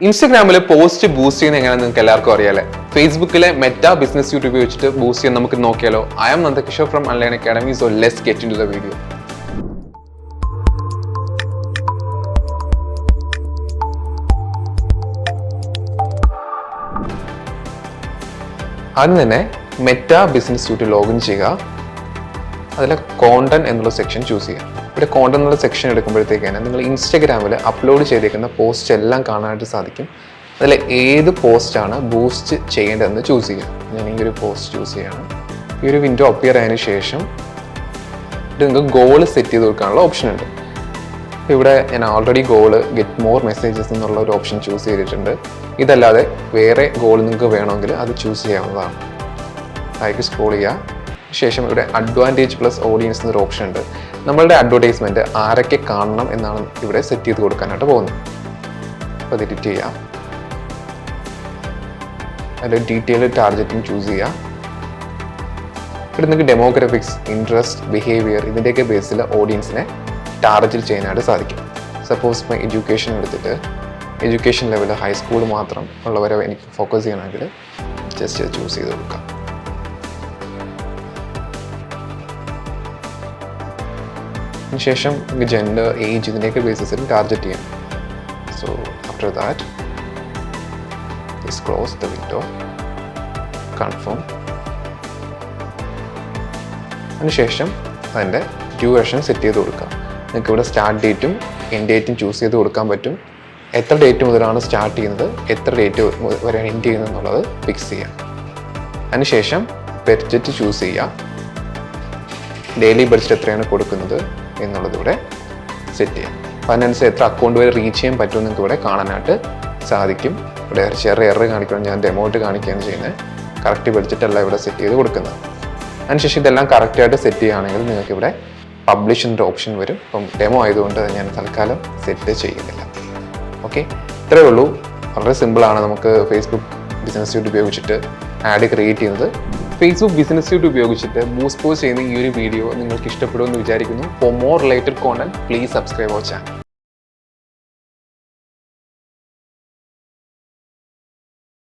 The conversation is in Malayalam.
ഇൻസ്റ്റാഗ്രാമിൽ പോസ്റ്റ് ബൂസ്റ്റ് ചെയ്യുന്ന എങ്ങനെയാണെന്ന് നിങ്ങൾക്ക് എല്ലാവർക്കും അറിയാലേ. ഫേസ്ബുക്കിലെ മെറ്റാ ബിസിനസ് സ്യൂട്ട് ഉപയോഗിച്ചിട്ട് ബൂസ്റ്റ് ചെയ്യാൻ നമുക്ക് നോക്കിയാലോ. I am Nandakishor from online academy. So let's get into the video. ആദ്യം തന്നെ മെറ്റാ ബിസിനസ് സ്യൂട്ട് ലോഗിൻ ചെയ്യുക. അതിൽ കോണ്ടന്റ് എന്നുള്ള സെക്ഷൻ ചൂസ് ചെയ്യുക. ഇവിടെ കോണ്ടന്റ് എന്നുള്ള സെക്ഷൻ എടുക്കുമ്പോഴത്തേക്കാണ് നിങ്ങൾ ഇൻസ്റ്റാഗ്രാമിൽ അപ്ലോഡ് ചെയ്തേക്കുന്ന പോസ്റ്റ് എല്ലാം കാണാനായിട്ട് സാധിക്കും. അതിൽ ഏത് പോസ്റ്റാണ് ബൂസ്റ്റ് ചെയ്യേണ്ടതെന്ന് ചൂസ് ചെയ്യുക. ഞാൻ ഈ ഒരു പോസ്റ്റ് ചൂസ് ചെയ്യുകയാണ്. ഈ ഒരു വിൻഡോ അപ്പിയർ ആയതിനു ശേഷം നിങ്ങൾക്ക് ഗോൾ സെറ്റ് ചെയ്ത് കൊടുക്കാനുള്ള ഓപ്ഷൻ ഉണ്ട്. ഇവിടെ ഞാൻ already goal get more messages എന്നുള്ള ഒരു ഓപ്ഷൻ ചൂസ് ചെയ്തിട്ടുണ്ട്. ഇതല്ലാതെ വേറെ ഗോൾ നിങ്ങൾക്ക് വേണമെങ്കിൽ അത് ചൂസ് ചെയ്യാവുന്നതാണ്. അതിലേക്ക് സ്ക്രോൾ ചെയ്യുക. ശേഷം ഇവിടെ അഡ്വാൻറ്റേജ് പ്ലസ് ഓഡിയൻസ് എന്നൊരു ഓപ്ഷൻ ഉണ്ട്. നമ്മളുടെ അഡ്വർടൈസ്മെൻറ്റ് ആരൊക്കെ കാണണം എന്നാണ് ഇവിടെ സെറ്റ് ചെയ്ത് കൊടുക്കാനായിട്ട് പോകുന്നത്. അപ്പോൾ അത് എഡിറ്റ് ചെയ്യുക. അതിൽ ഡീറ്റെയിൽഡ് ടാർഗറ്റിംഗ് ചൂസ് ചെയ്യുക. ഇവിടെ നിങ്ങൾക്ക് ഡെമോഗ്രാഫിക്സ്, ഇൻട്രസ്റ്റ്, ബിഹേവിയർ ഇതിൻ്റെയൊക്കെ ബേസിൽ ഓഡിയൻസിനെ ടാർഗറ്റ് ചെയ്യാനായിട്ട് സാധിക്കും. സപ്പോസ് ഇപ്പോൾ എഡ്യൂക്കേഷൻ എടുത്തിട്ട് എഡ്യൂക്കേഷൻ ലെവൽ ഹൈസ്കൂൾ മാത്രം ഉള്ളവരെ എനിക്ക് ഫോക്കസ് ചെയ്യണമെങ്കിൽ ജസ്റ്റ് ചൂസ് ചെയ്ത് കൊടുക്കാം. അതിനുശേഷം ജെൻഡർ, ഏജ് ഇതിൻ്റെയൊക്കെ ബേസിസിൽ ടാർഗറ്റ് ചെയ്യാം. So after that close the window, confirm. അതിനുശേഷം അതിൻ്റെ ഡ്യൂറേഷൻ സെറ്റ് ചെയ്ത് കൊടുക്കുക. നിങ്ങൾക്ക് ഇവിടെ സ്റ്റാർട്ട് ഡേറ്റും എൻഡ് ഡേറ്റും ചൂസ് ചെയ്ത് കൊടുക്കാൻ പറ്റും. എത്ര ഡേറ്റ് മുതലാണ് സ്റ്റാർട്ട് ചെയ്യുന്നത്, എത്ര ഡേറ്റ് വരെയാണ് എൻഡ് ചെയ്യുന്നത് എന്നുള്ളത് ഫിക്സ് ചെയ്യുക. അതിനുശേഷം ബഡ്ജറ്റ് ചൂസ് ചെയ്യുക. ഡെയിലി ബഡ്ജറ്റ് എത്രയാണ് കൊടുക്കുന്നത് എന്നുള്ളത് ഇവിടെ സെറ്റ് ചെയ്യാം. അപ്പോൾ അതിനനുസരിച്ച് എത്ര അക്കൗണ്ട് വരെ റീച്ച് ചെയ്യാൻ പറ്റുമെന്ന് നിങ്ങൾക്ക് ഇവിടെ കാണാനായിട്ട് സാധിക്കും. ഇവിടെ ചെറിയ എറർ കാണിക്കണം, ഞാൻ ഡെമോട്ട് കാണിക്കുകയാണ് ചെയ്യുന്നത്. കറക്റ്റ് ബഡ്ജറ്റ് അല്ല ഇവിടെ സെറ്റ് ചെയ്ത് കൊടുക്കുന്നത്. അതിനുശേഷം ഇതെല്ലാം കറക്റ്റായിട്ട് സെറ്റ് ചെയ്യുകയാണെങ്കിൽ നിങ്ങൾക്ക് ഇവിടെ പബ്ലിഷ് എന്നൊരു ഓപ്ഷൻ വരും. അപ്പം ഡെമോ ആയതുകൊണ്ട് ഞാൻ തൽക്കാലം സെറ്റ് ചെയ്യുന്നില്ല. ഓക്കെ, ഇത്രയേ ഉള്ളൂ. വളരെ സിമ്പിളാണ്. നമുക്ക് ഫേസ്ബുക്ക് ബിസിനസ് സ്യൂട്ട് ഉപയോഗിച്ചിട്ട് ആഡ് ക്രിയേറ്റ് ചെയ്യുന്നത്. ഫേസ്ബുക്ക് ബിസിനസ് സ്യൂട്ട് ഉപയോഗിച്ചിട്ട് ബൂസ്റ്റ് ചെയ്യുന്ന ഈ ഒരു വീഡിയോ നിങ്ങൾക്ക് ഇഷ്ടപ്പെടുമെന്ന് വിചാരിക്കുന്നു. For more related content please subscribe our channel.